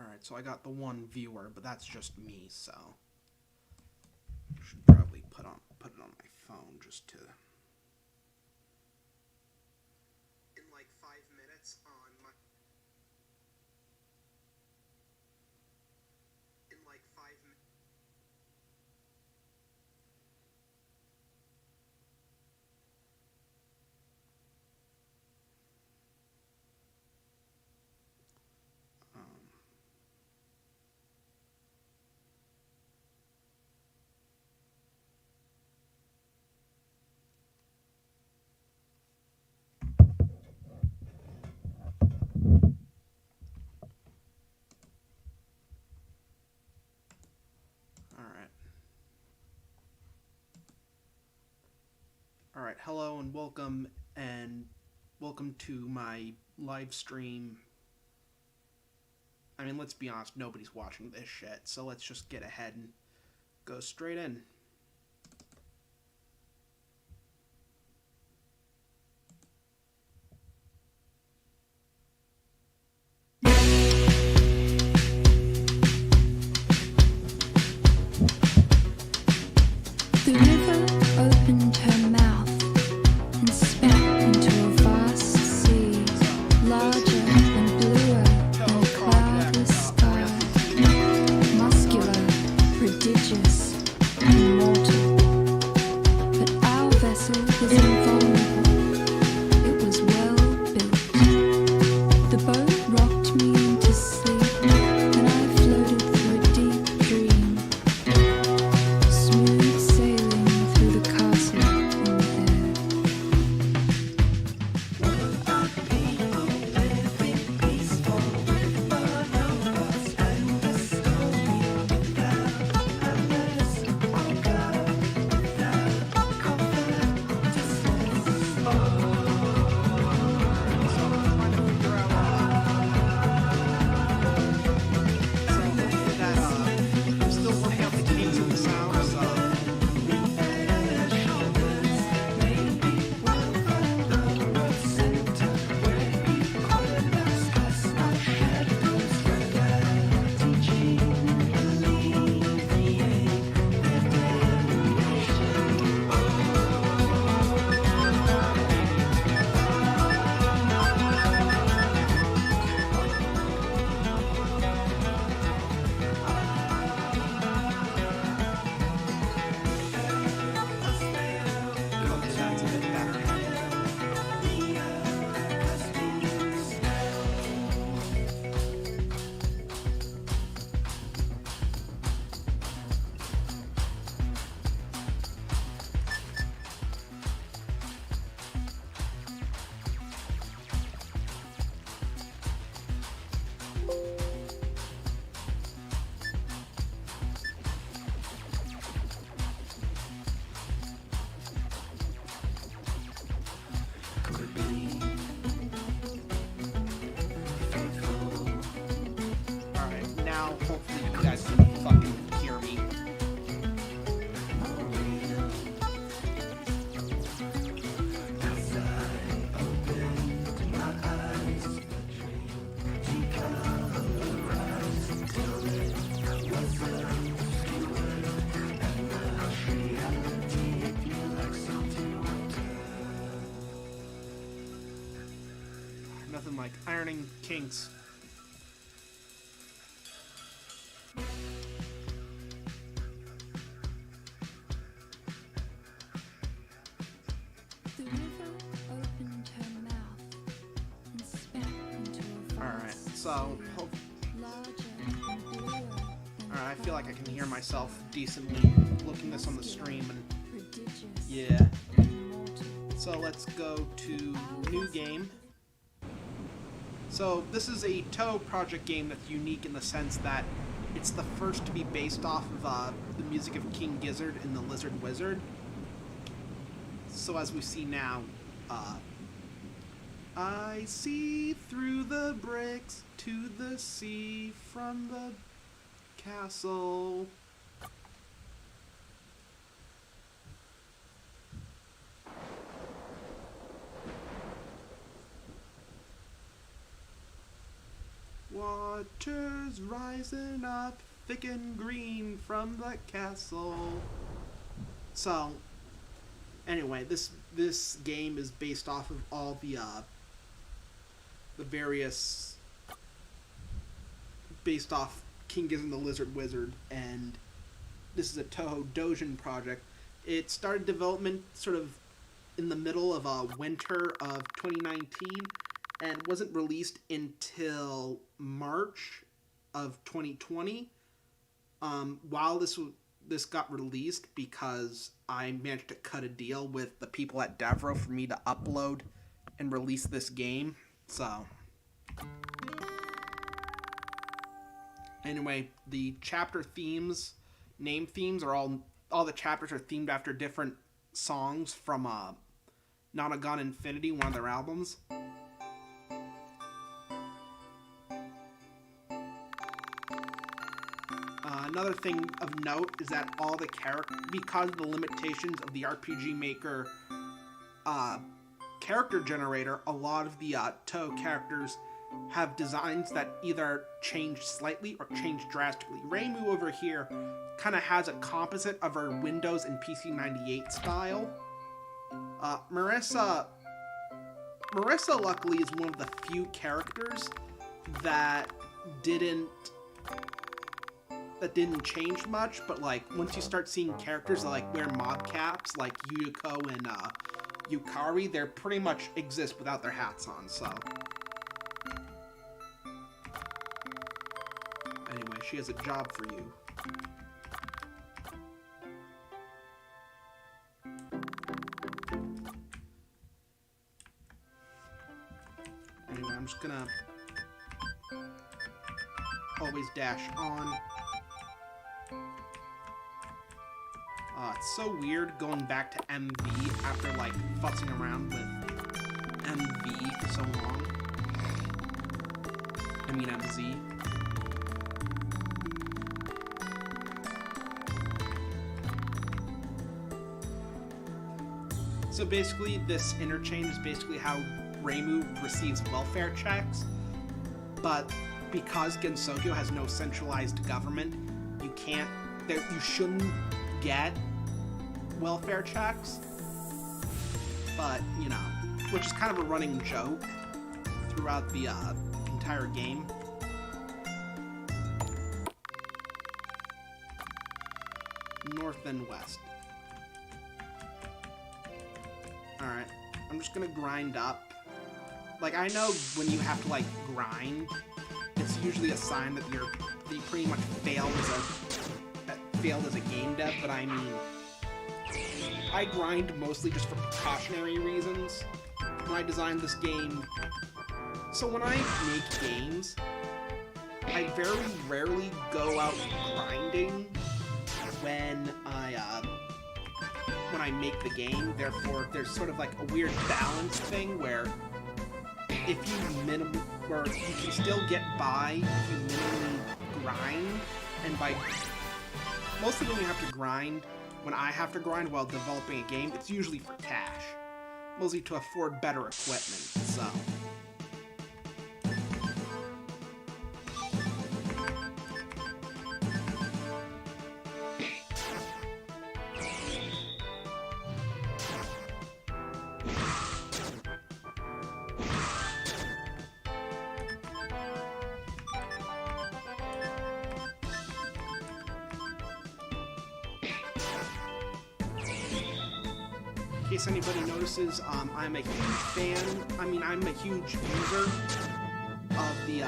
Alright, so I got the one viewer, but that's just me, so I should probably put it on my phone just to... In like 5 minutes on my... In like 5 minutes... Alright, hello and welcome to my live stream. I mean, let's be honest, nobody's watching this shit, so let's just get ahead and go straight in. The river opened her mouth and spat into a vast sea, larger and bluer than a cloudless sky, muscular, prodigious, immortal. But our vessel was invulnerable. It was well built. The boat rocked me into sleep, and I floated through a deep dream. Smooth sailing through the castle in the air. I'm still working out the kinks of the sound, so... That's a bit better. Alright, now hopefully you guys can fucking hear me. Nothing like ironing kinks. The river opened her mouth and spat into a Alright, vast so... sea, larger and bluer than Alright, I feel like I can hear myself decently looking this on the stream, and prodigious, yeah. immortal. So let's go to new game. So this is a Toe project game that's unique in the sense that it's the first to be based off of the music of King Gizzard and the Lizard Wizard. So as we see now, I see through the bricks to the sea from the castle. What waters rising up thick and green from the castle. So, anyway, this game is based off of all the various, based off King Gizzard and the Lizard Wizard, and this is a Toho Dojin project. It started development sort of in the middle of winter of 2019, and wasn't released until March of 2020. While this got released, because I managed to cut a deal with the people at Devro for me to upload and release this game. So, anyway, the chapter themes, name themes, are all the chapters are themed after different songs from Nonagon Infinity, one of their albums. Another thing of note is that all the because of the limitations of the RPG Maker character generator, a lot of the Toho characters have designs that either change slightly or change drastically. Reimu over here kind of has a composite of her Windows and PC98 style. Marissa, luckily, is one of the few characters that didn't change much, but like once you start seeing characters that like wear mob caps, like Yuko and Yukari, they pretty much exist without their hats on. So anyway, she has a job for you. Anyway, I'm just gonna always dash on. It's so weird going back to MV after like futzing around with MV for so long. I mean MZ. So basically this interchange is basically how Reimu receives welfare checks, but because Gensokyo has no centralized government, you shouldn't get welfare checks, but you know, which is kind of a running joke throughout the entire game. North and west. Alright, I'm just gonna grind up. Like, I know when you have to like grind, it's usually a sign that you pretty much failed as a game dev, but I mean, I grind mostly just for precautionary reasons when I designed this game. So when I make games, I very rarely go out grinding when I make the game. Therefore, there's sort of like a weird balance thing where if you where you can still get by if you minimally grind, and by mostly when you have to grind, when I have to grind while developing a game, it's usually for cash. Mostly to afford better equipment, so. In case anybody notices, I'm a huge fan, I'm a huge user of the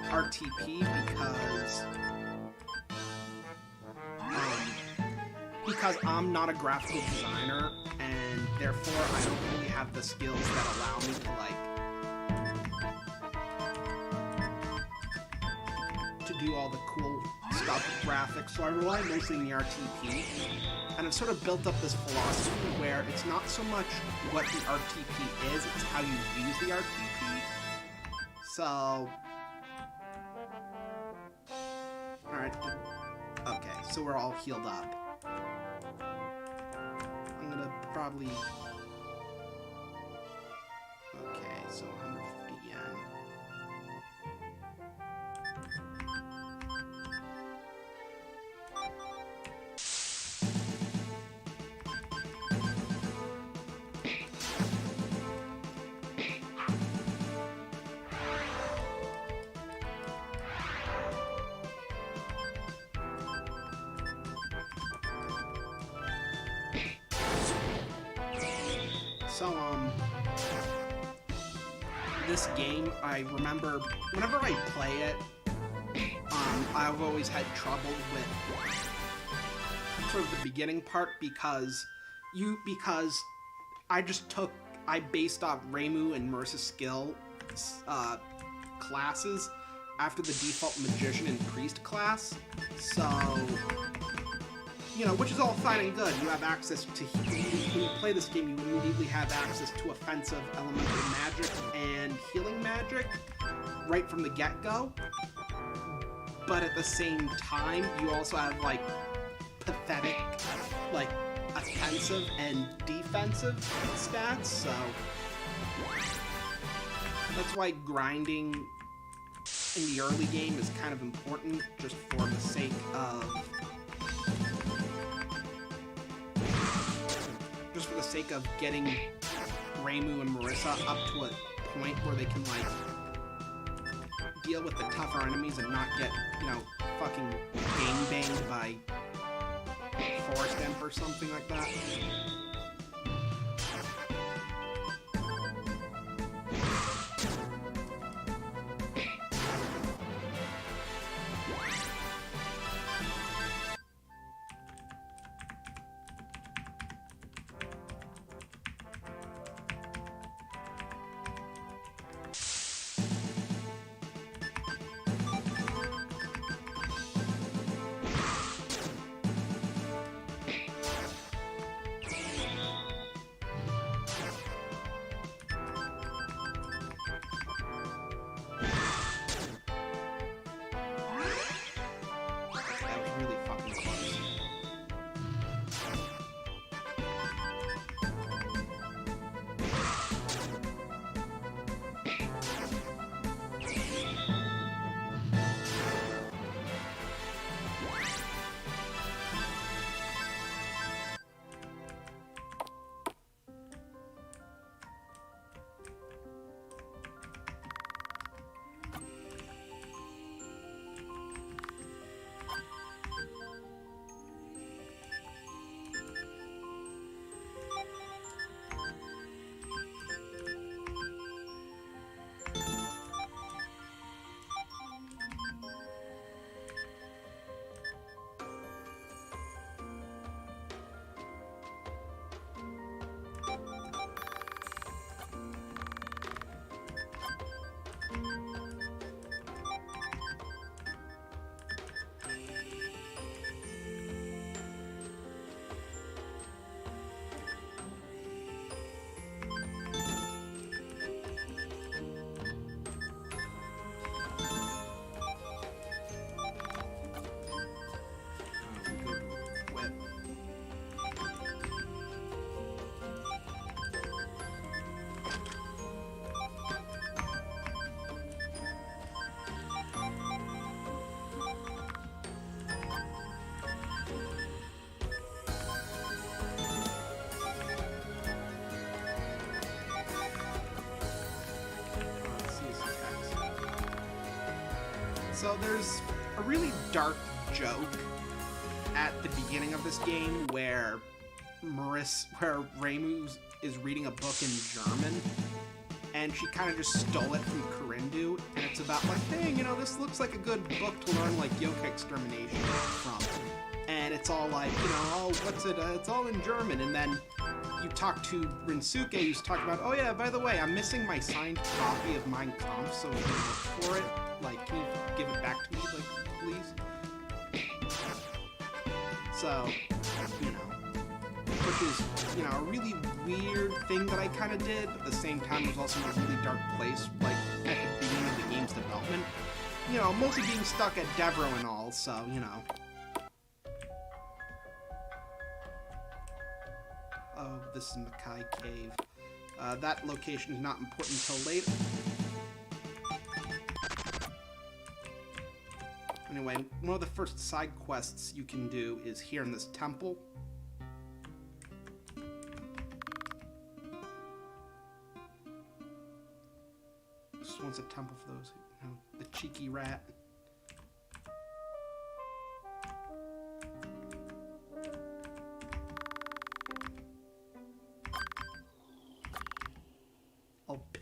RTP because I'm not a graphical designer, and therefore I don't really have the skills that allow me to do all the cool stuff with graphics, so I rely mostly on the RTP. And I've sort of built up this philosophy where it's not so much what the RTP is, it's how you use the RTP. So... Alright. Okay, so we're all healed up. I'm gonna probably... Okay, so 150 yen. So, this game, I remember, whenever I play it, I've always had trouble with sort of the beginning part because I based off Reimu and Marissa's skill, classes after the default Magician and Priest class, so, you know, which is all fine and good. You have access to, when you play this game, you immediately have access to offensive elemental magic and healing magic right from the get-go. But at the same time, you also have, like, pathetic, like, offensive and defensive stats, so that's why grinding in the early game is kind of important, just for the sake of getting Reimu and Marissa up to a point where they can, like, deal with the tougher enemies and not get, you know, fucking gang-banged by Forest Imp or something like that. So there's a really dark joke at the beginning of this game where Reimu is reading a book in German, and she kind of just stole it from Corindu, and it's about, like, hey, you know, this looks like a good book to learn, like, yokai extermination from. And it's all like, you know, oh, what's it, it's all in German, and then you talk to Rinsuke, who's talking about, oh yeah, by the way, I'm missing my signed copy of Mein Kampf, so if you look for it, like, can you give it back to me, like, please? So, you know, which is, you know, a really weird thing that I kind of did, but at the same time, it was also in a really dark place, like, at the beginning of the game's development. You know, mostly being stuck at Devro and all, so, you know. Oh, this is Makai Cave. That location is not important until later. Anyway, one of the first side quests you can do is here in this temple. This one's a temple for those who, you know, the cheeky rat.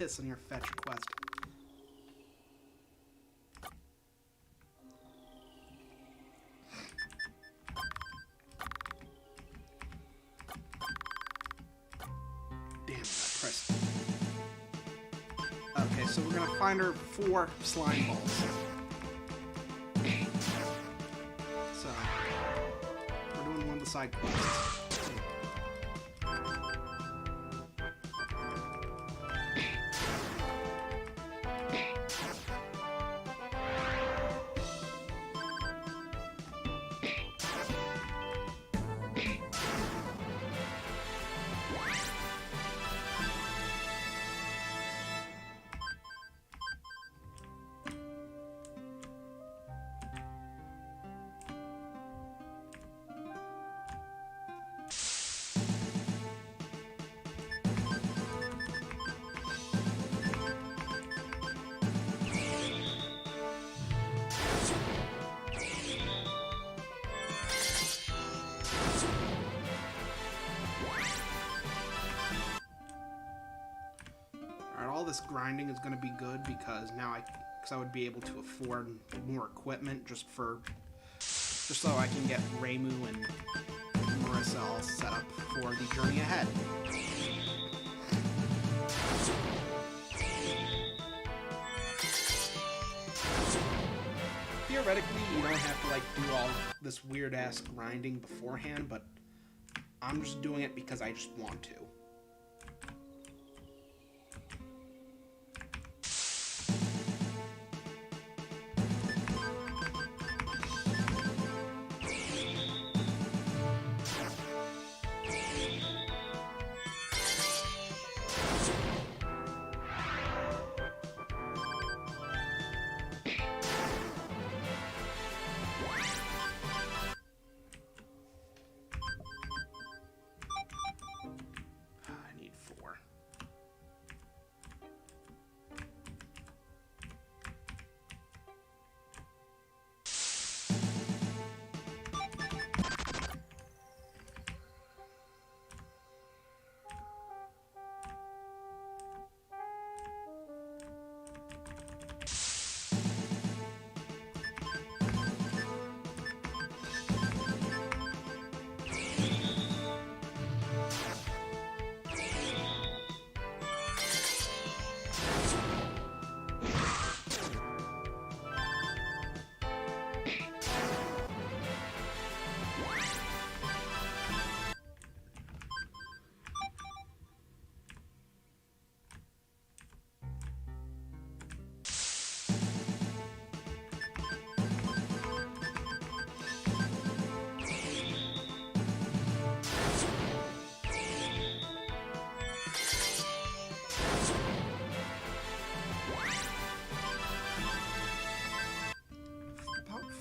piss on your fetch quest. Damn, I pressed. Okay, so we're gonna find her 4 slime balls. So, we're doing one of the side quests. All this grinding is going to be good because now I would be able to afford more equipment just so I can get Reimu and Marissa all set up for the journey ahead. Theoretically, you don't have to do all this weird ass grinding beforehand, but I'm just doing it because I just want to.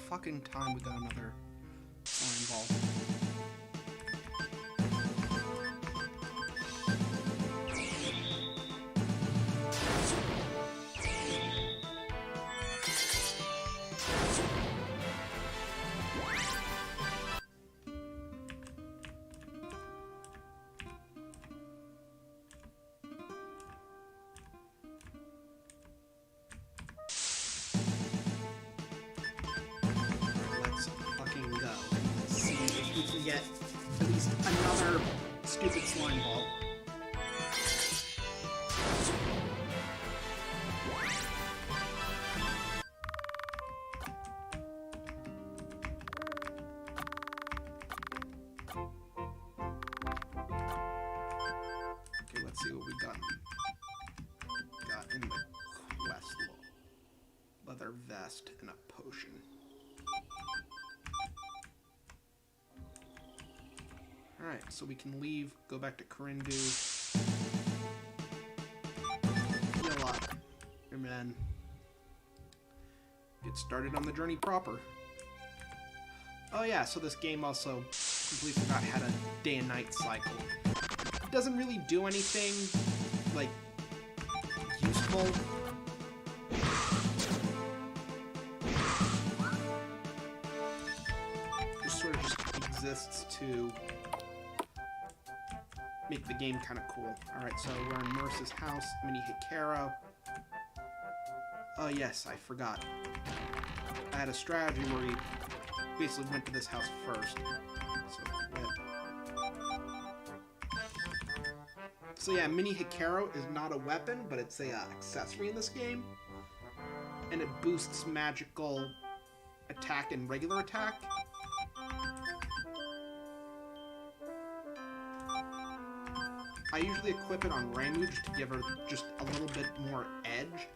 Fucking time we got another slime ball. Get at least another stupid slime ball. Okay, let's see what we got. Got in the quest leather vest and a potion. Alright, so we can leave, go back to Corindu, heal up, and then get started on the journey proper. Oh yeah, so this game also completely forgot had a day and night cycle. It doesn't really do anything, like, useful. It sort of just exists to make the game kind of cool. Alright, so we're in Merce's house, Mini Hikaru. Oh yes, I forgot. I had a strategy where we basically went to this house first. So quit. So yeah, Mini Hikaru is not a weapon, but it's a accessory in this game. And it boosts magical attack and regular attack. I usually equip it on Ramu just to give her just a little bit more edge.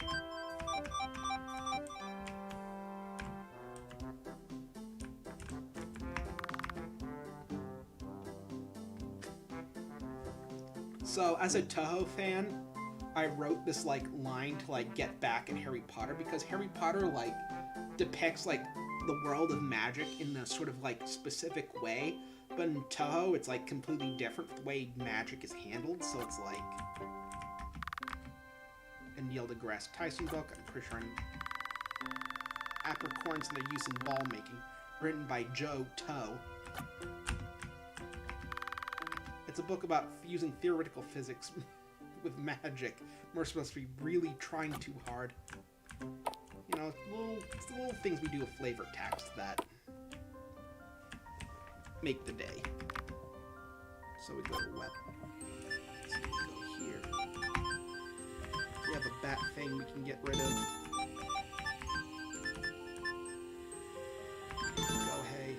So, as a Toho fan, I wrote this, like, line to, like, get back at Harry Potter, because Harry Potter, like, depicts, like, the world of magic in a sort of, like, specific way, but in Toho, it's, like, completely different the way magic is handled, so it's, like... In Neil deGrasse Tyson book, I'm pretty sure Apricorns and their use in ball making, written by Joe Toe. It's a book about using theoretical physics with magic. We're supposed to be really trying too hard. You know, it's the little things we do with flavor text that make the day. So we go to weapon. So we go here. We have a bat thing we can get rid of. Go hay.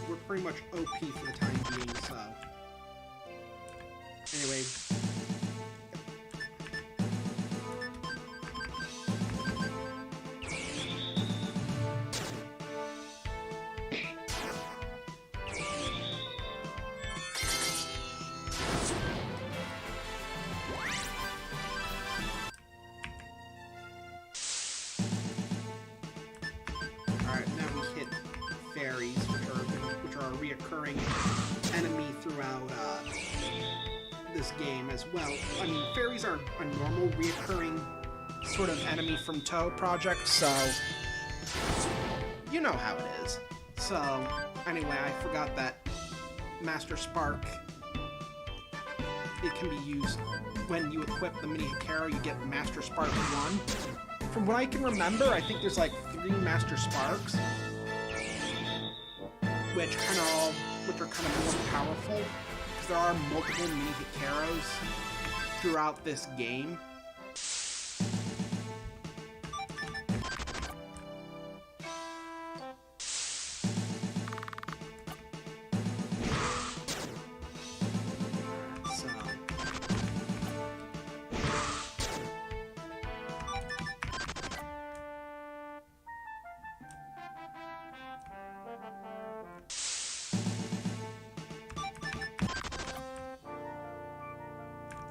We're pretty much OP for the time being, so... Anyway... Alright, now we hit fairies, which are a reoccurring enemy throughout this game as well. I mean, fairies are a normal reoccurring sort of enemy from Toe Project, so you know how it is. So, anyway, I forgot that Master Spark, it can be used when you equip the Mini Hikaru, you get Master Spark 1. From what I can remember, I think there's like 3 Master Sparks, which are kind of more powerful, because there are multiple Mini Hikarus throughout this game.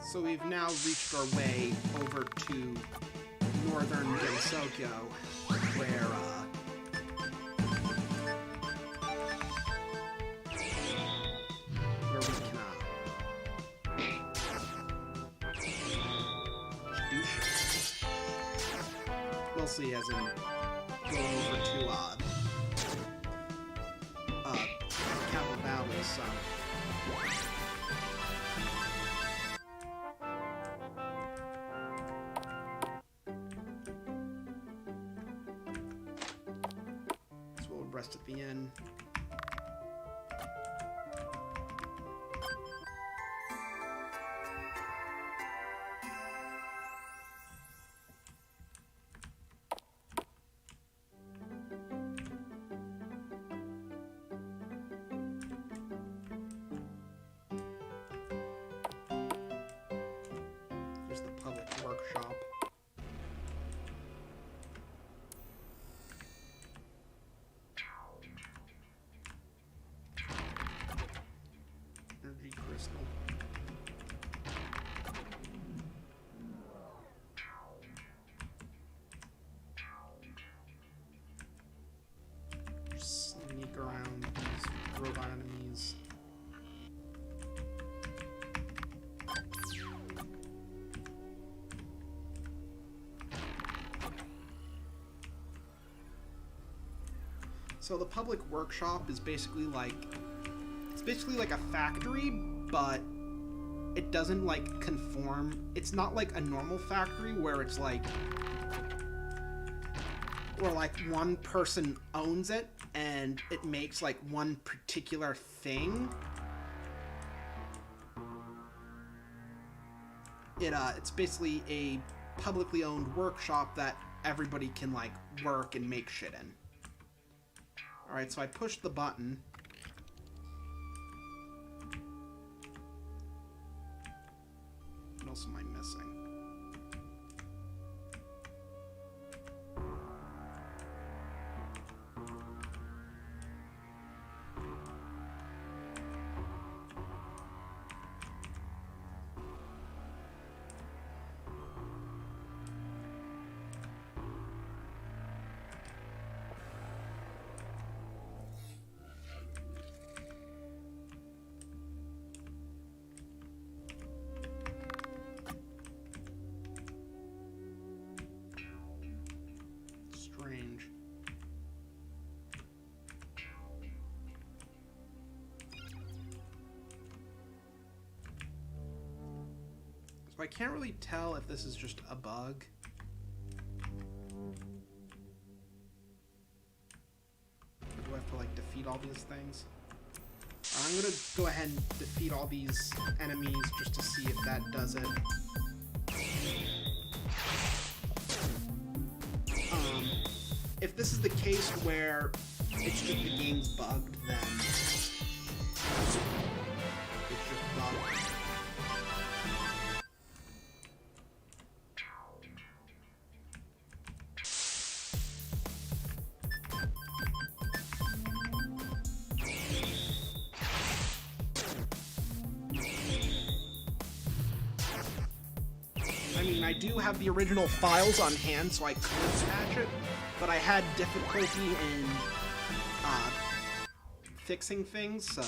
So we've now reached our way over to northern Gensokyo, where we can do shit. We'll see, as in go over to Capital Valley, so. Rest at the inn. So the public workshop is basically like, it's basically like a factory, but it doesn't like conform. It's not like a normal factory where it's like, where like one person owns it and it makes like one particular thing. It's basically a publicly owned workshop that everybody can like work and make shit in. Alright, so I pushed the button. What else am I missing? Strange. So I can't really tell if this is just a bug. Or do I have to like defeat all these things? I'm gonna go ahead and defeat all these enemies just to see if that does it. If this is the case where it's just the game's bugged, then it's just bugged. I mean, I do have the original files on hand, so I could patch it, but I had difficulty in fixing things, so...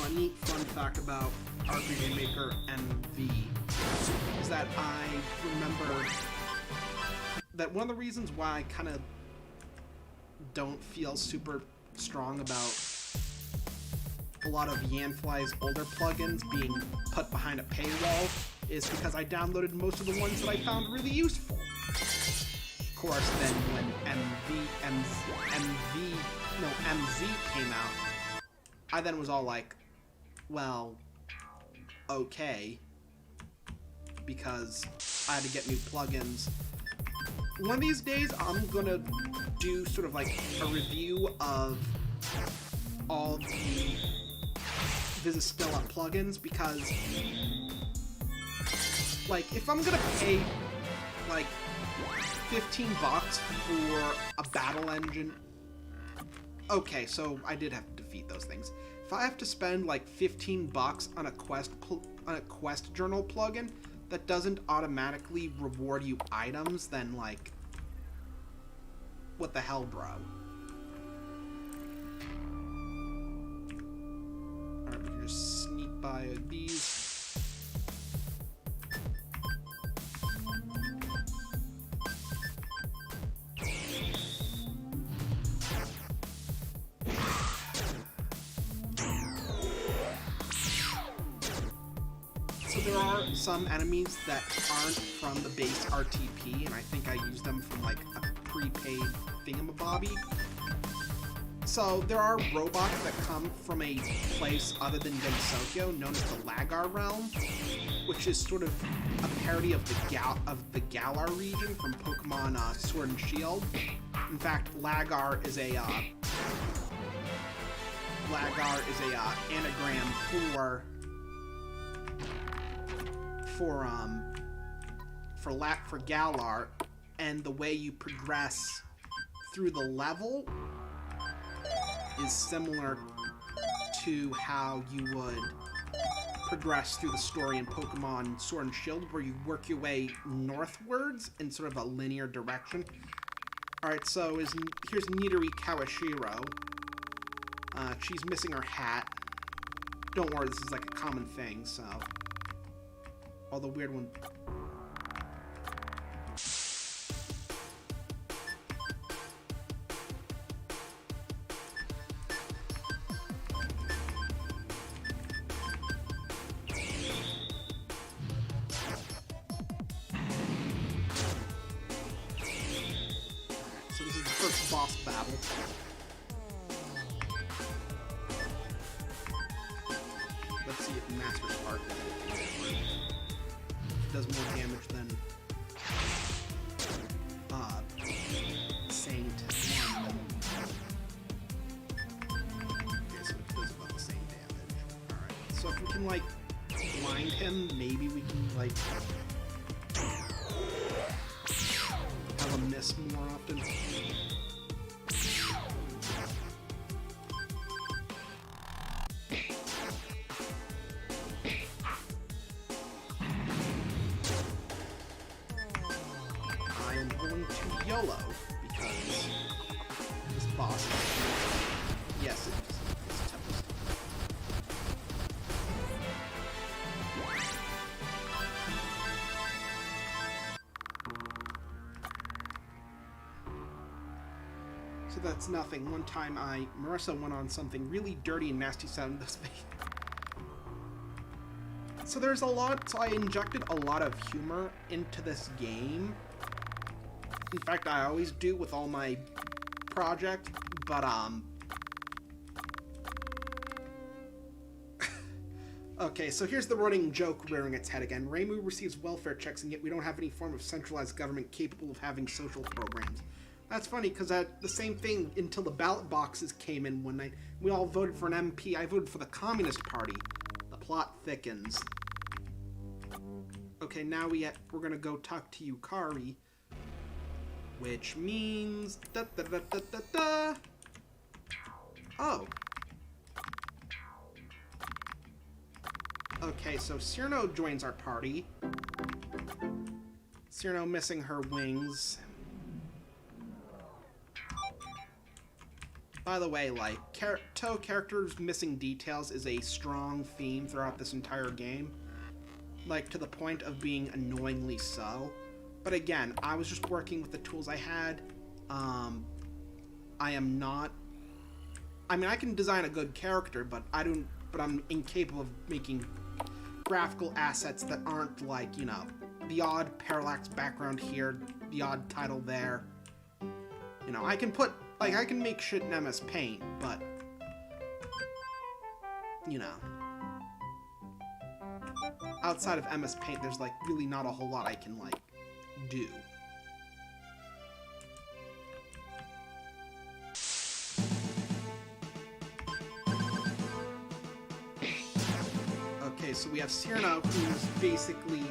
a neat fun fact about RPG Maker MV is that I remember that one of the reasons why I kind of don't feel super strong about a lot of Yanfly's older plugins being put behind a paywall is because I downloaded most of the ones that I found really useful. Of course, then when MZ came out, I then was all like, well, okay, because I had to get new plugins. One of these days, I'm gonna do sort of like a review of all the Visistilla plugins, because, like, if I'm gonna pay, like, $15 for a battle engine... Okay, so I did have to defeat those things. If I have to spend like $15 on a quest journal plugin that doesn't automatically reward you items, then like, what the hell, bro? Alright, we can just sneak by these. There are some enemies that aren't from the base RTP, and I think I use them from like a prepaid thingamabobby. So there are robots that come from a place other than Gensokyo, known as the Lagar Realm, which is sort of a parody of the Galar region from Pokemon Sword and Shield. In fact, Lagar is a anagram for Galar, and the way you progress through the level is similar to how you would progress through the story in Pokemon Sword and Shield, where you work your way northwards in sort of a linear direction. Alright, so here's Nidori Kawashiro. She's missing her hat. Don't worry, this is like a common thing, so... All the weird one... So this is the first boss battle. Let's see if Master Spark does more damage than Saint 1. Okay, so it does about the same damage. Alright, so if we can, like, blind him, maybe we can, like, have him miss more often. YOLO, because this boss, yes, it's tough. So that's nothing. One time Marissa went on something really dirty and nasty sounding this video. So there's a lot, so I injected a lot of humor into this game. In fact, I always do with all my projects, but, okay, so here's the running joke rearing its head again. Reimu receives welfare checks, and yet we don't have any form of centralized government capable of having social programs. That's funny, because the same thing until the ballot boxes came in one night. We all voted for an MP. I voted for the Communist Party. The plot thickens. Okay, now we're gonna go talk to Yukari. Which means... Oh. Okay, so Cyrano joins our party. Cyrano missing her wings. By the way, like, Toe characters missing details is a strong theme throughout this entire game. Like, to the point of being annoyingly so. But again, I was just working with the tools I had. I am not... I mean, I can design a good character, but I'm incapable of making graphical assets that aren't like, you know, the odd parallax background here, the odd title there. You know, I can make shit in MS Paint, but... You know... Outside of MS Paint, there's, like, really not a whole lot I can, like, do. Okay, so we have Cyrano, who's basically...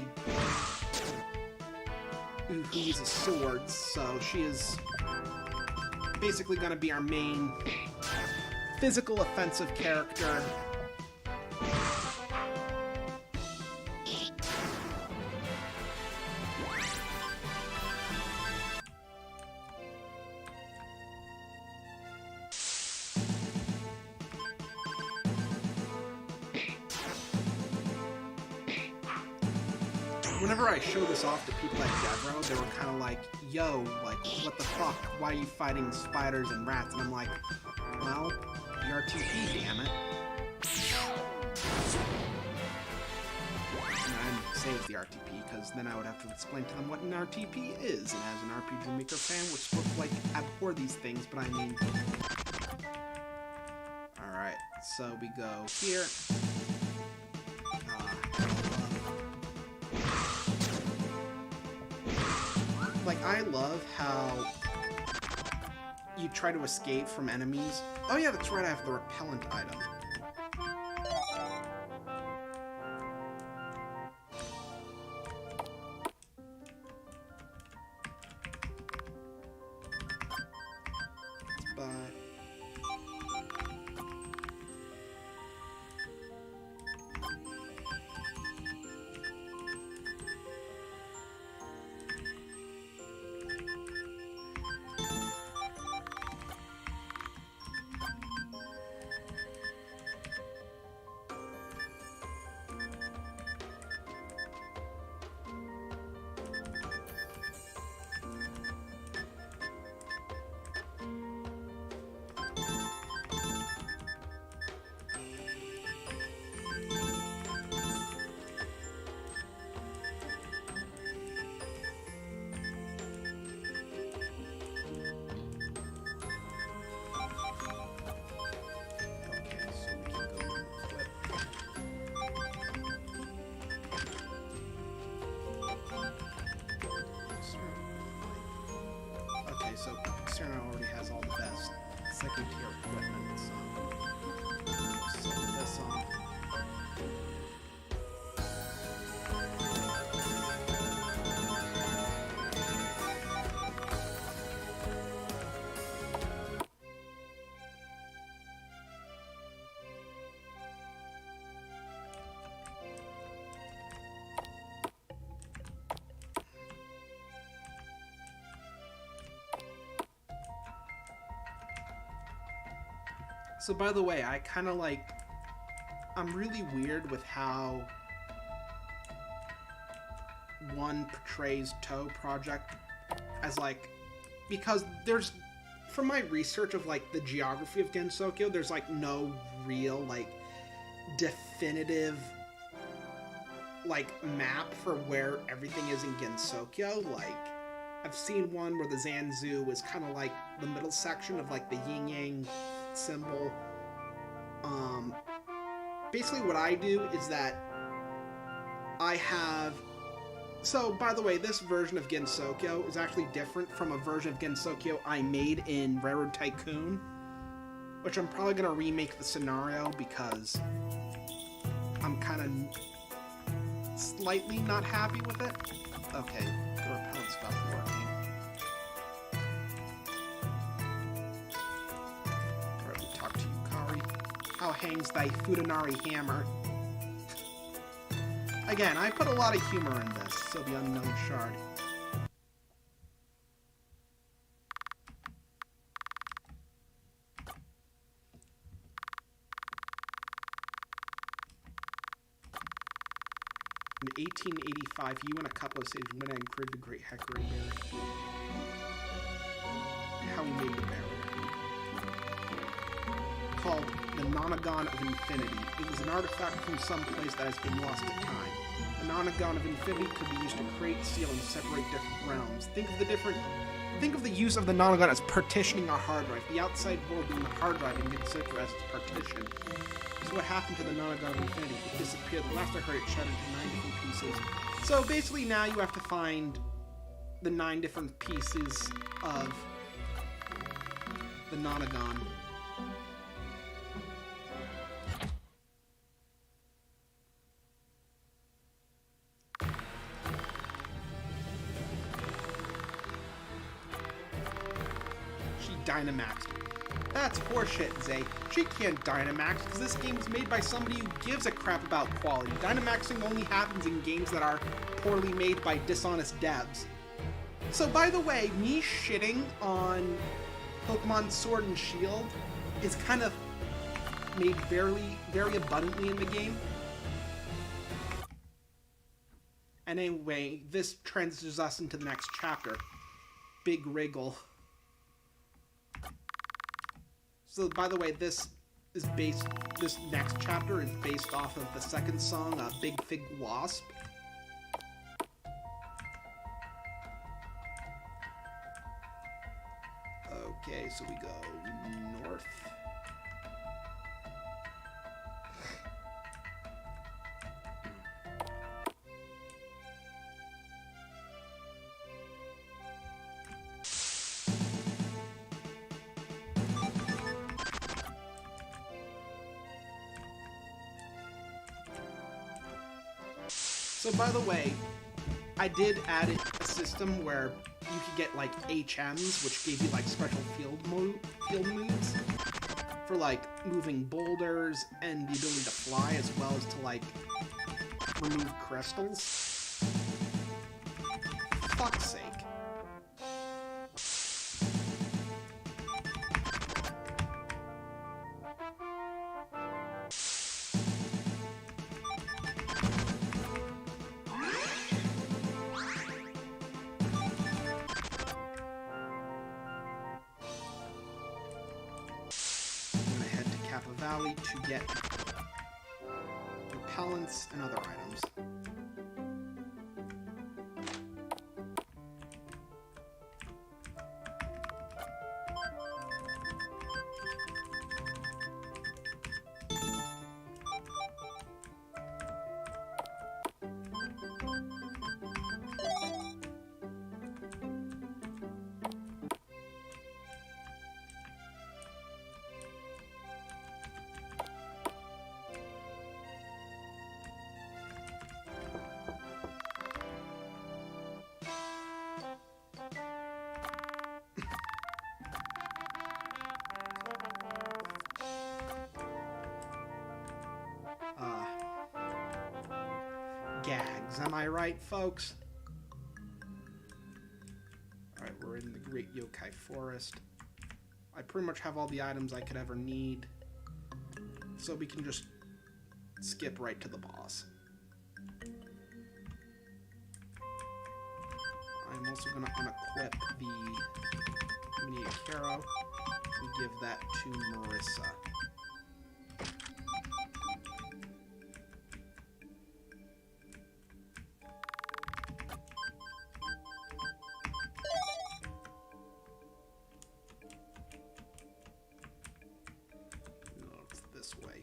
who uses swords, so she is basically gonna be our main physical offensive character. Whenever I show this off to people at Devro, they were kind of like, yo, like, what the fuck? Why are you fighting spiders and rats? And I'm like, well, the RTP, damn it. And I'm saying it's the RTP, because then I would have to explain to them what an RTP is. And as an RPG Maker fan, we're supposed to, like, abhor these things, but I mean... Alright, so we go here. Like, I love how you try to escape from enemies. Oh yeah, that's right, I have the repellent item. But... So by the way, I kind of like... I'm really weird with how one portrays Toe Project as like... Because there's... From my research of like the geography of Gensokyo, there's like no real like definitive like map for where everything is in Gensokyo. Like, I've seen one where the Zanzu is kind of like the middle section of like the yin yang symbol. Basically what I do is that I have... So, by the way, this version of Gensokyo is actually different from a version of Gensokyo I made in Railroad Tycoon, which I'm probably going to remake the scenario because I'm kind of slightly not happy with it. Okay, the repellent stuff working. Alright, we talk to you, Kari. How hangs thy Fudanari hammer? Again, I put a lot of humor in this, so the unknown shard. In 1885, you and a couple of sages went and created the Great Hecatory Barrier. How we made the barrier. Called the Nonagon of Infinity. It was an artifact from some place that has been lost to time. The Nonagon of Infinity could be used to create, seal, and separate different realms. Think of the use of the Nonagon as partitioning a hard drive. The outside world being the hard drive and Gensokyo as its partition. So what happened to the Nonagon of Infinity? It disappeared. The last I heard, it shattered into 9 different pieces. So basically now you have to find the 9 different pieces of the Nonagon. Dynamaxed. That's horseshit, Zay. She can't Dynamax because this game is made by somebody who gives a crap about quality. Dynamaxing only happens in games that are poorly made by dishonest devs. So, by the way, me shitting on Pokemon Sword and Shield is kind of made very, very abundantly in the game. And anyway, this transitions us into the next chapter. Big Wriggle. So, by the way, this next chapter is based off of the second song, Big Fig Wasp. Okay, so we go north. So, by the way, I did add a system where you could get, like, HMs, which gave you, like, special field moves for, like, moving boulders and the ability to fly, as well as to, like, remove crystals. Fuck's sake. Valley to get repellents and other items. Gags, am I right, folks? Alright, we're in the Great Yokai Forest. I pretty much have all the items I could ever need. So we can just skip right to the boss. I'm also going to unequip the Mini Akero and give that to Marissa. No, it's this way.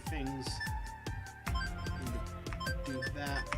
Things. Do that.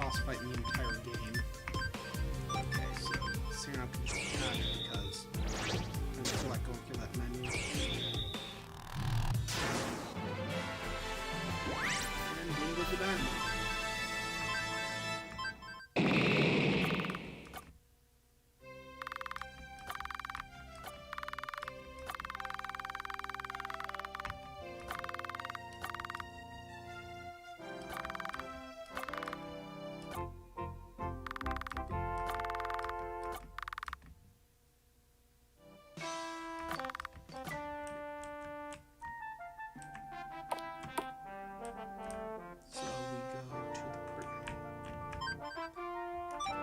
boss fight in the entire game. Okay, so Sarah can just attack because I don't feel like going through that menu. And boom goes the dynamite.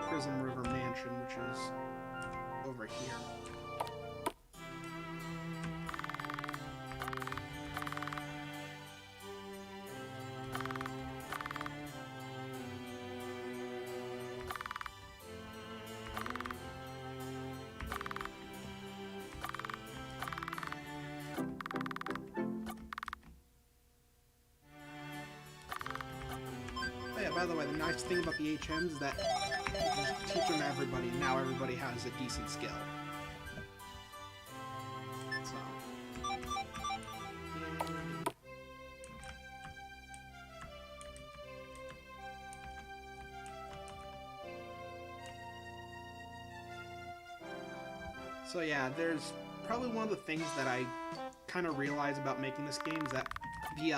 Prism River Mansion, which is over here. yeah, by the way, the nice thing about the HMs is that you can teach them to everybody, and now everybody has a decent skill. So, so yeah, there's probably one of the things that I kind of realize about making this game is that the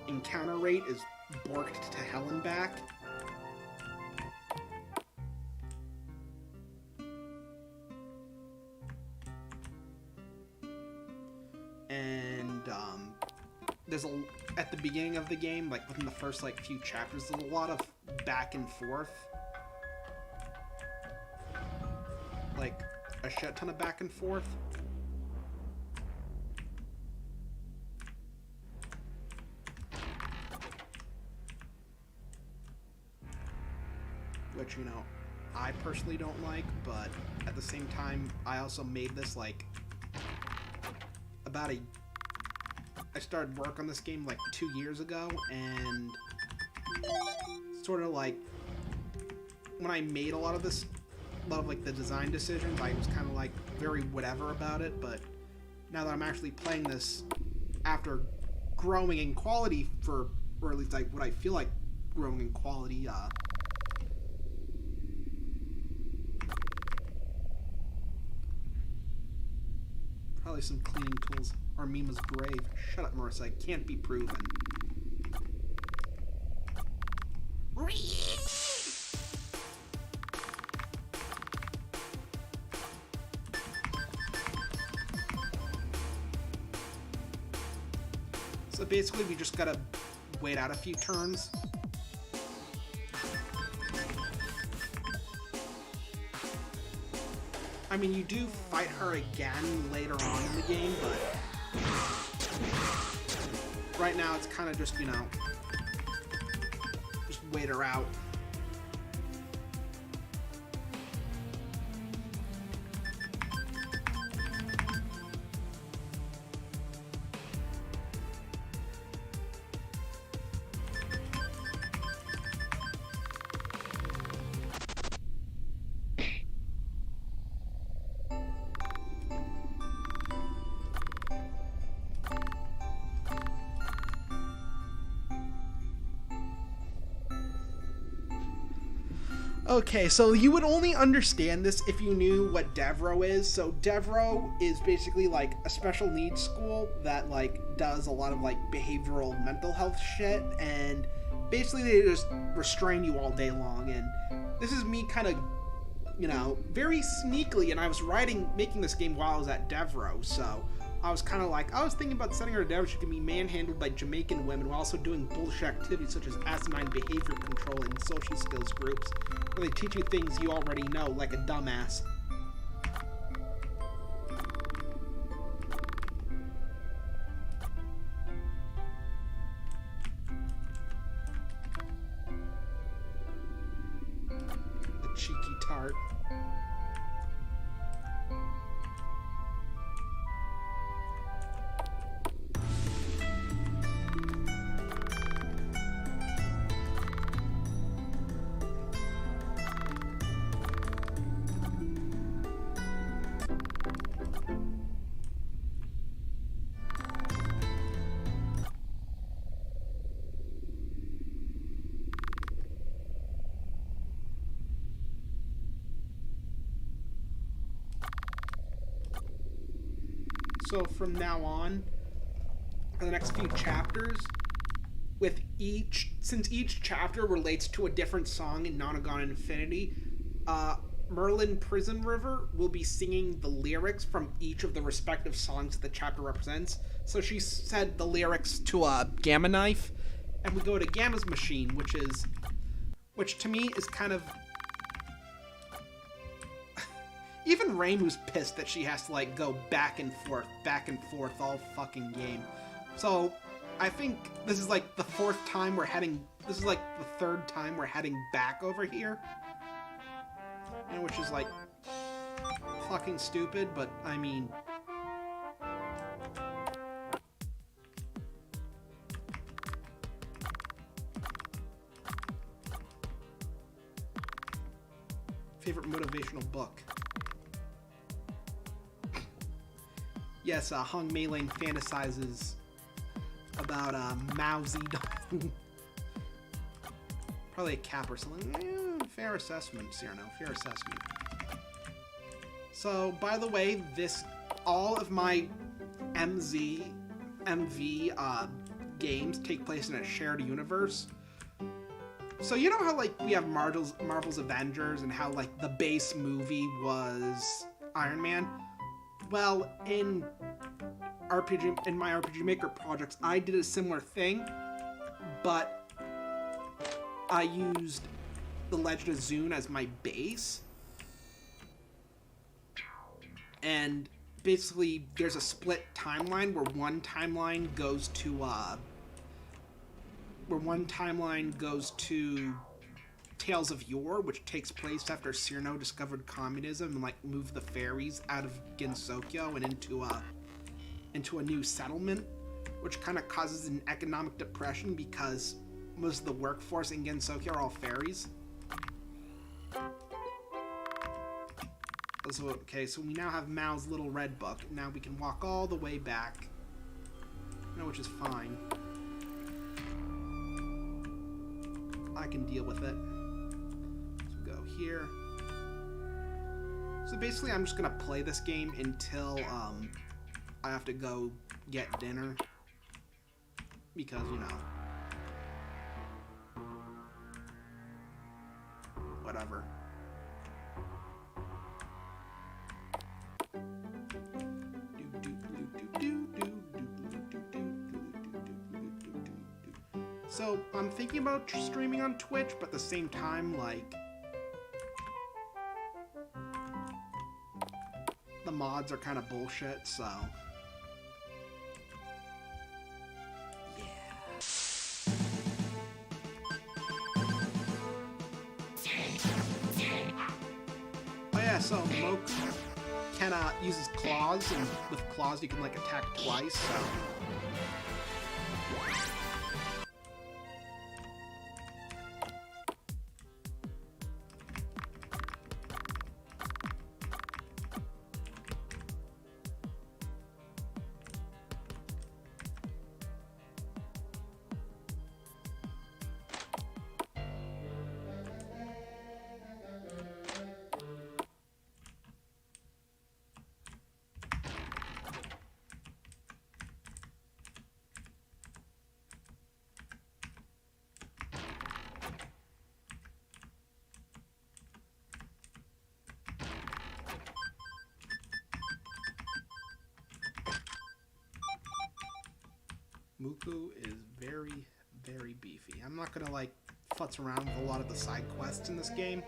encounter rate is borked to hell and back. And there's at the beginning of the game, like within the first like few chapters, there's a lot of back and forth, like a shit ton of back and forth. Which, you know, I personally don't like, but at the same time, I also made this like I started work on this game like 2 years ago, and sort of like when I made a lot of like the design decisions, I was kind of like very whatever about it, but now that I'm actually playing this after growing in quality or at least like what I feel like growing in quality, probably some cleaning tools. Armima's grave. Shut up, Marissa. It can't be proven. So basically, we just gotta wait out a few turns. I mean, you do fight her again later on in the game, but right now it's kind of just, you know, just wait her out. Okay, so you would only understand this if you knew what Devro is. So Devro is basically like a special needs school that like does a lot of like behavioral mental health shit, and basically they just restrain you all day long. And this is me kind of, you know, very sneakily, and I was making this game while I was at Devro, so I was kind of like, I was thinking about setting her to Devro. She can be manhandled by Jamaican women while also doing bullshit activities such as asinine behavior control and social skills groups, where they teach you things you already know, like a dumbass. The cheeky tart. So from now on, for the next few chapters, since each chapter relates to a different song in Nonagon Infinity, Merlin Prison River will be singing the lyrics from each of the respective songs that the chapter represents. So she said the lyrics to Gamma Knife, and we go to Gamma's Machine, which to me is kind of... Even Reimu's pissed that she has to, like, go back and forth all fucking game. So, I think this is, like, the fourth time we're heading... This is, like, the third time we're heading back over here. You know, which is like fucking stupid, but I mean, favorite motivational book. Yes, Hong Mei-ling fantasizes about Mao Zedong. Probably a cap or something. Fair assessment, Cyrano. Fair assessment. So, by the way, all of my MV games take place in a shared universe. So you know how like we have Marvel's Avengers and how like the base movie was Iron Man? Well, in my RPG Maker projects, I did a similar thing, but I used the Legend of Zune as my base. And basically there's a split timeline where one timeline goes to Tales of Yore, which takes place after Cyrano discovered communism and like moved the fairies out of Gensokyo and into a new settlement, which kind of causes an economic depression because most of the workforce in Gensokyo are all fairies. So, okay, so we now have Mao's Little Red Book. Now we can walk all the way back, which is fine. I can deal with it. So go here. So basically, I'm just gonna play this game until I have to go get dinner, because you know, whatever. So I'm thinking about streaming on Twitch, but at the same time, like, the mods are kind of bullshit, so yeah. Oh yeah, so Moke can uses claws, and with claws you can like attack twice, so Muku is very, very beefy. I'm not gonna like futz around with a lot of the side quests in this game.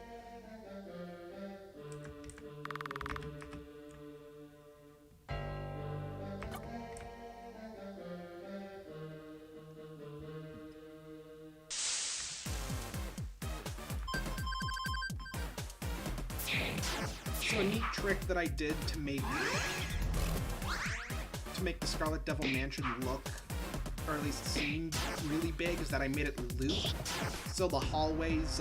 So a neat trick that I did to make the Scarlet Devil Mansion look, or at least seem really big, is that I made it loop, so the hallways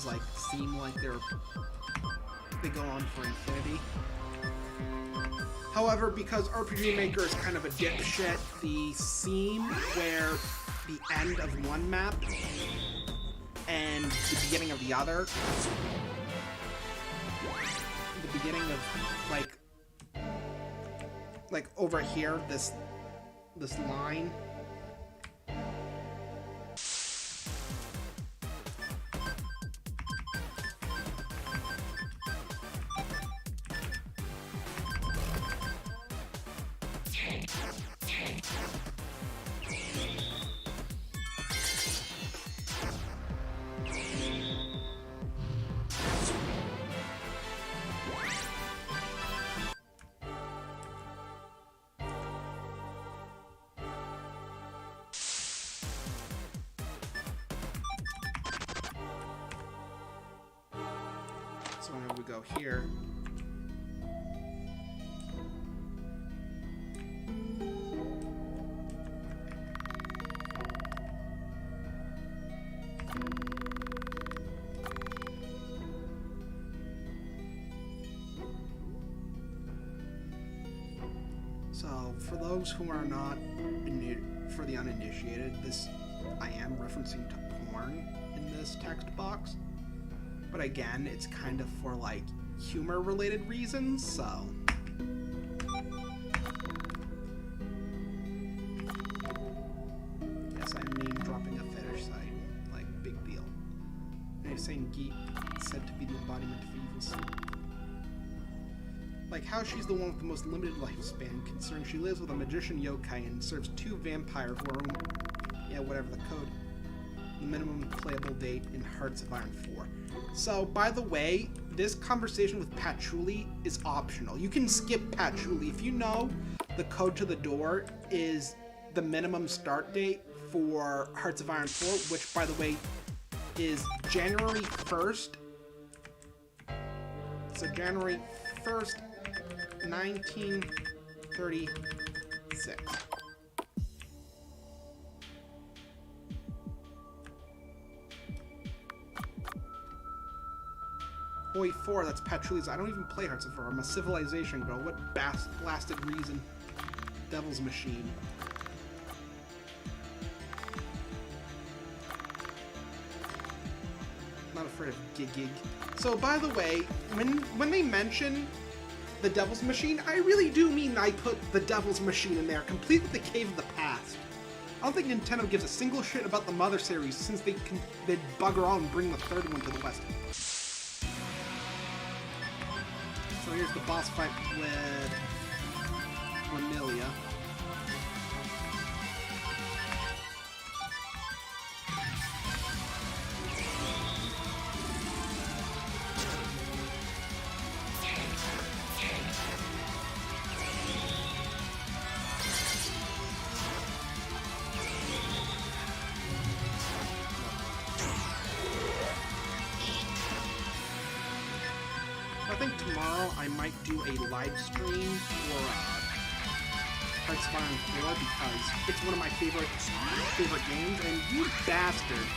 like seem like they go on for infinity. However, because RPG Maker is kind of a dipshit, the seam where the end of one map and the beginning of the other, the beginning of like over here, this line, whenever we go here. So, for those who are not for the uninitiated, I am referencing to porn in this text box. But again, it's kind of for like humor-related reasons, so. Yes, I'm name-dropping a fetish site. Like, big deal. And he's saying geek said to be the embodiment of evil sin. Like how she's the one with the most limited lifespan, considering she lives with a magician yokai and serves 2 vampires who are whatever the code. The minimum playable date in Hearts of Iron 4. So, by the way, this conversation with Patchouli is optional. You can skip Patchouli. If you know the code to the door is the minimum start date for Hearts of Iron 4, which, by the way, is January 1st. So, January 1st, 1936. Hoi 4, that's Patchouli's. I don't even play Hearts of Fire. I'm a Civilization girl. What blasted reason? Devil's Machine. Not afraid of gig. So, by the way, when they mention the Devil's Machine, I really do mean I put the Devil's Machine in there, complete with the Cave of the Past. I don't think Nintendo gives a single shit about the Mother series since they'd bugger on and bring the 3rd one to the West. So here's the boss fight with Remilia. I think tomorrow I might do a live stream for Hearts of Iron 4 because it's one of my favorite games, and you bastard.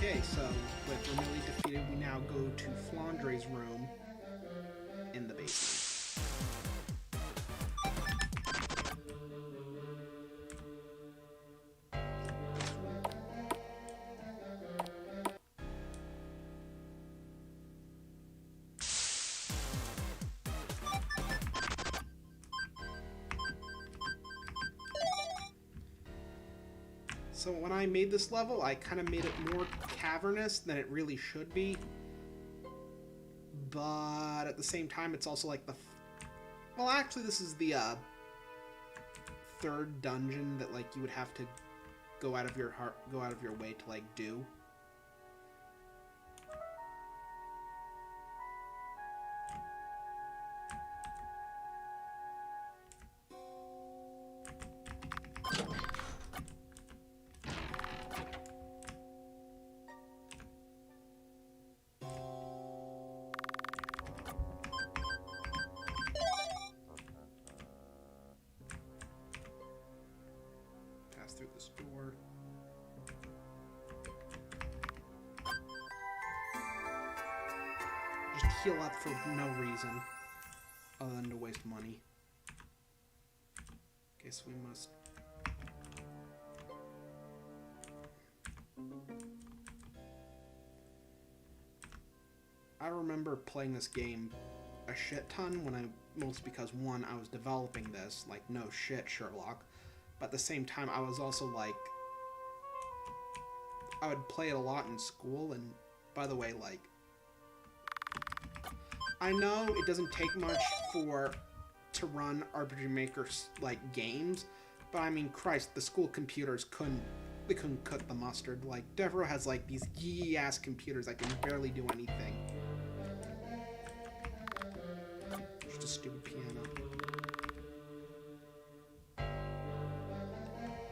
Okay, so with Vermilly defeated, we now go to Flandre's room in the basement. So when I made this level, I kind of made it more cavernous than it really should be. But at the same time, it's also like the... Well, actually, this is the third dungeon that like you would have to go out of your way to like do. Through this door. Just heal up for no reason other than to waste money. Okay, so we must... I remember playing this game a shit ton mostly because one, I was developing this, like no shit Sherlock. But at the same time, I was also like, I would play it a lot in school, and by the way, like, I know it doesn't take much to run RPG Maker's, like, games, but I mean, Christ, the school computers couldn't cut the mustard. Like, Devereaux has, like, these yee-ass computers that can barely do anything. Just a stupid piano.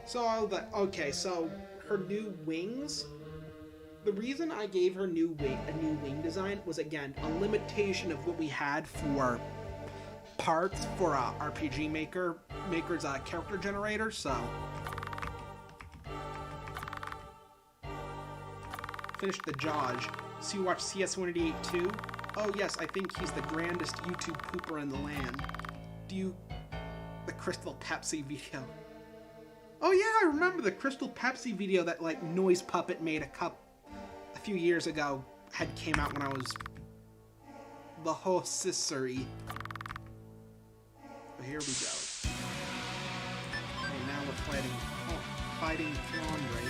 So, okay, so her new wings, the reason I gave her a new wing design was, again, a limitation of what we had for parts for RPG Maker's character generator, so... Finished the Judge. So you watch CS188 too? Oh yes, I think he's the grandest YouTube pooper in the land. The Crystal Pepsi video. Oh yeah, I remember the Crystal Pepsi video that like Noise Puppet made a few years ago came out when I was the whole sissery. But here we go. And now we're fighting Flandre.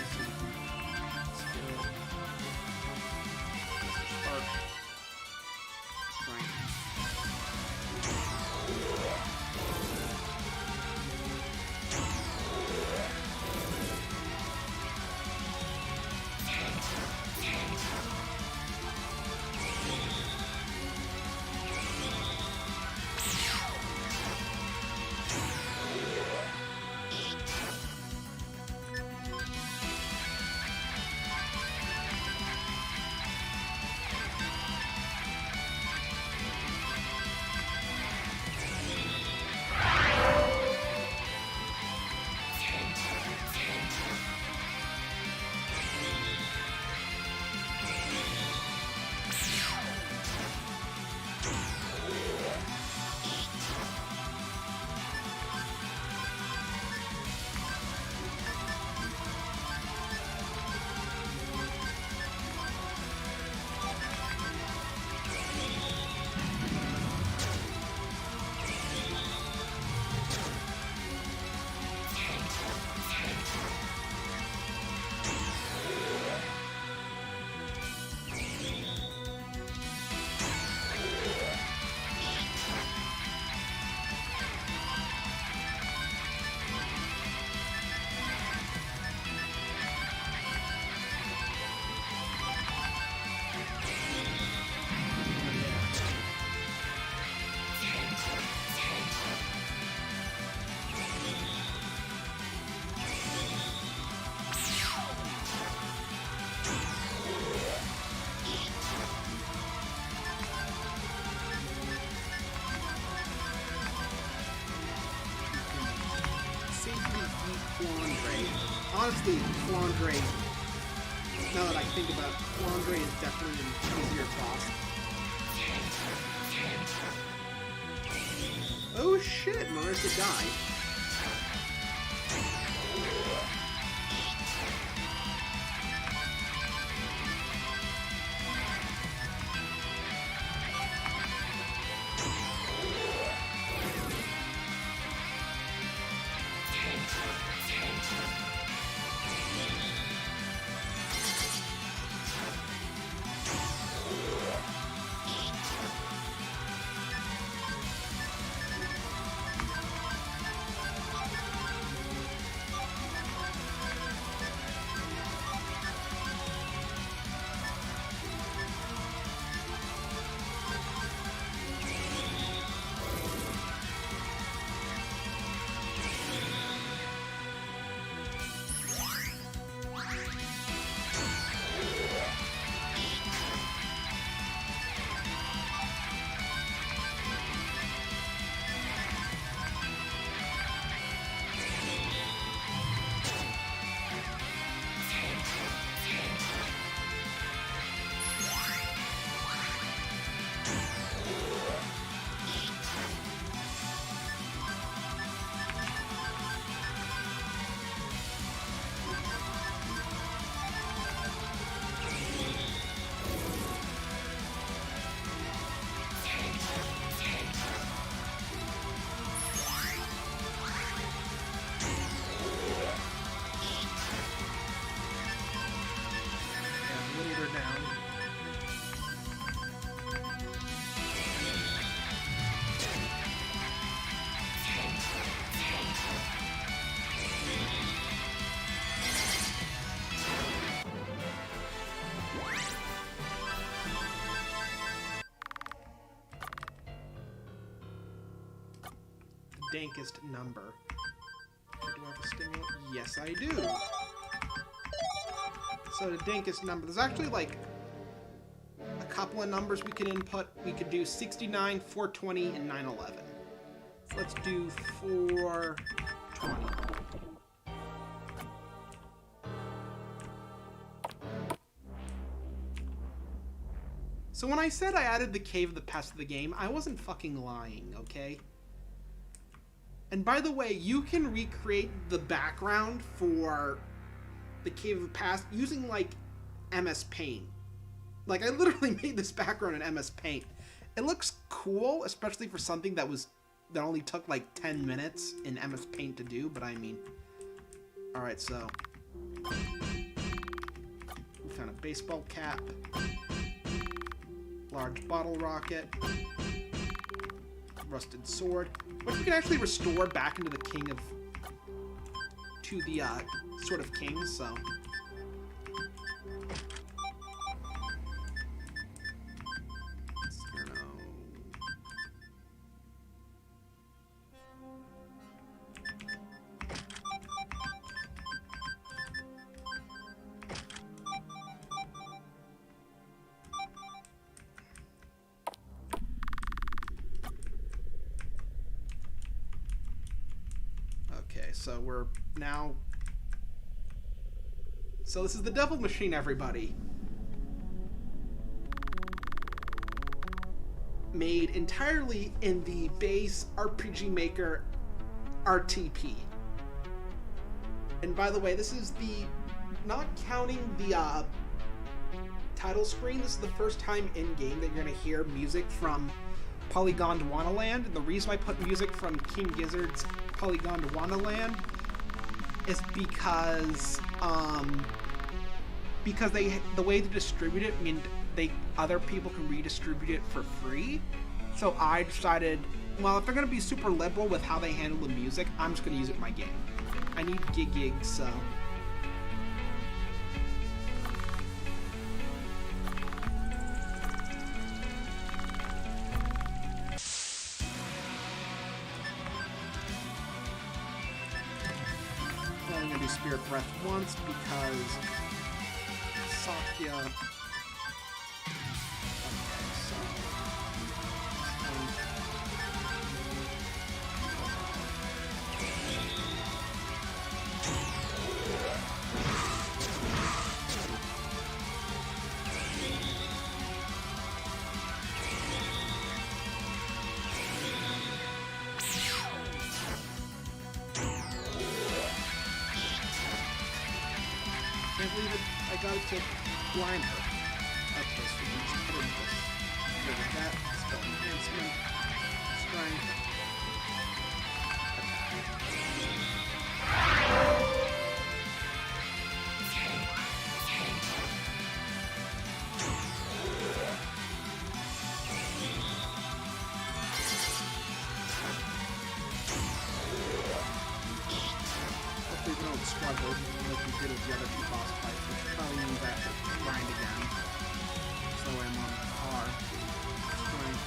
Honestly, Flandre Now that I think about it, Flandre is definitely an easier boss. Oh shit, Marissa died. Dankest number. Do I have a stimulant? Yes, I do. So the dankest number, there's actually like a couple of numbers we can input. We could do 69, 420, and 911. So let's do 420. So when I said I added the Cave of the Past to the game, I wasn't fucking lying, okay? And by the way, you can recreate the background for the Cave of the Past using, like, MS Paint. Like, I literally made this background in MS Paint. It looks cool, especially for something that only took, like, 10 minutes in MS Paint to do, but I mean... Alright, so... We found a baseball cap. Large bottle rocket. Rusted sword, which we can actually restore back into the Sword of Kings, so. So we're now... So this is the Devil Machine, everybody. Made entirely in the base RPG Maker RTP. And by the way, this is the... Not counting the title screen, this is the first time in-game that you're going to hear music from Polygon to Wonderland. And the reason I put music from King Gizzard's Polygon to Wonderland is because the way they distribute it means other people can redistribute it for free. So I decided, well, if they're gonna be super liberal with how they handle the music, I'm just gonna use it in my game. I need gigs, so. Spirit Breath once because Sakya. to blind her. Okay, so we can just put in this. Get rid of that. Spell enhancement. Strength. Hopefully we don't struggle like we did with the other two boss fights, which probably means I have to grind again. So I'm on par. Strength.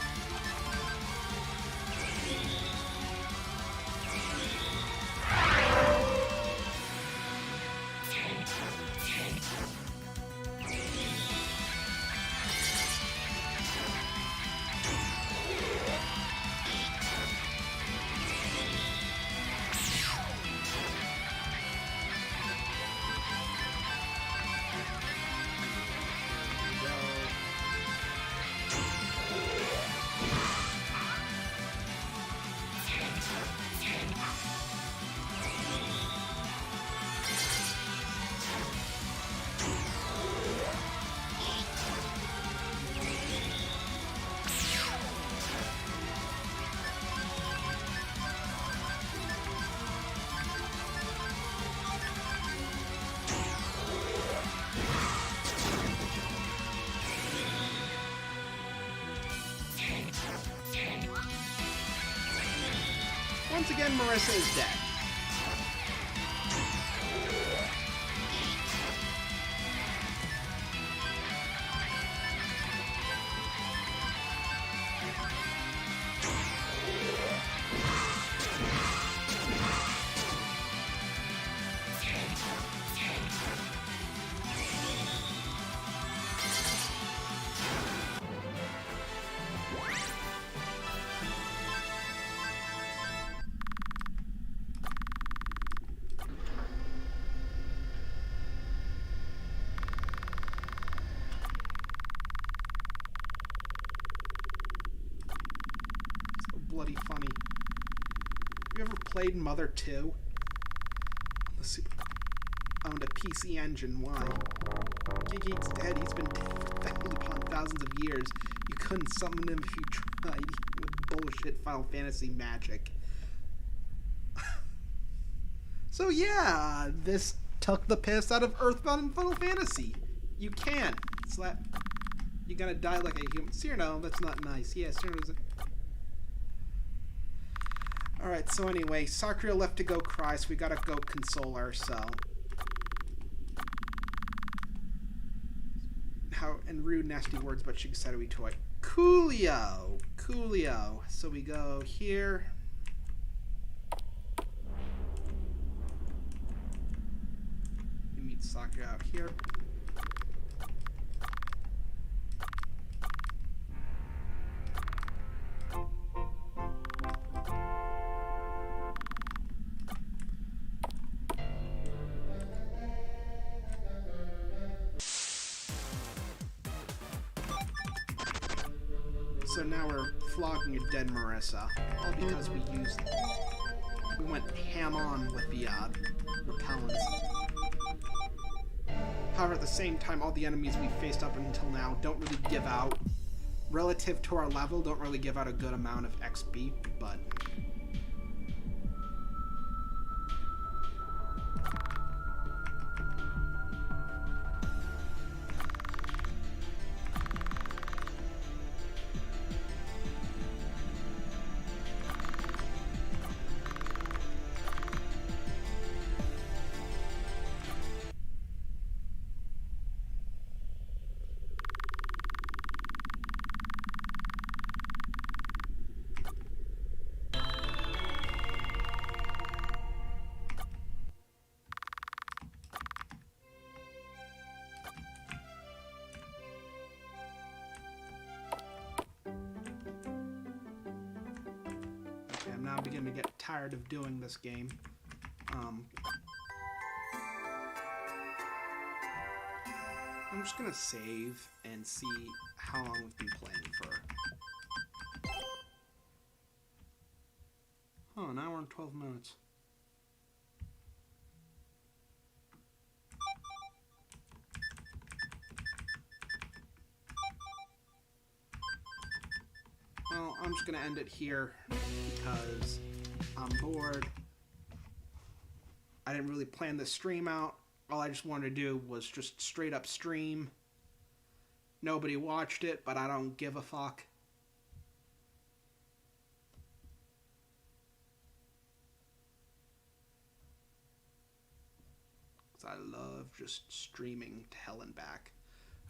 Once again, Marissa is dead. Bloody funny. Have you ever played Mother 2? The Super owned a PC Engine. Why? Geek's dead. He's been dead for thousands upon thousands of years. You couldn't summon him if you tried with bullshit Final Fantasy magic. So yeah, this took the piss out of Earthbound and Final Fantasy. You can't. Slap. You gotta die like a human. Cyrano, that's not nice. Yeah, Cyrano's a... Alright, so anyway, Sakura left to go cry, so we gotta go console her, so... And rude, nasty words about Shigesato Itoi. Coolio! Coolio. So we go here. We meet Sakura out here. So now we're flogging a dead Marissa, all because we went ham on with the repellents. However, at the same time, all the enemies we faced up until now don't really give out, relative to our level, don't really give out a good amount of XP, but... I'm now beginning to get tired of doing this game. I'm just gonna save and see how long we've been playing for. Oh, an hour and 12 minutes. I'm just gonna end it here because I'm bored. I didn't really plan this stream out. All I just wanted to do was just straight up stream. Nobody watched it, but I don't give a fuck. I love just streaming to hell and back.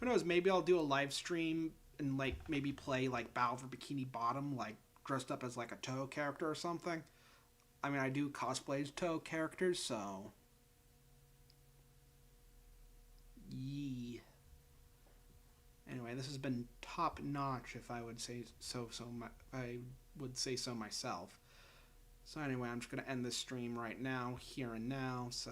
Who knows, maybe I'll do a live stream and like maybe play like Battle for Bikini Bottom, like dressed up as like a Toho character or something. I mean, I do cosplay as Toho characters, so yee. Anyway, this has been top notch, if I would say so. I would say so myself. So anyway, I'm just gonna end this stream right now, here and now. So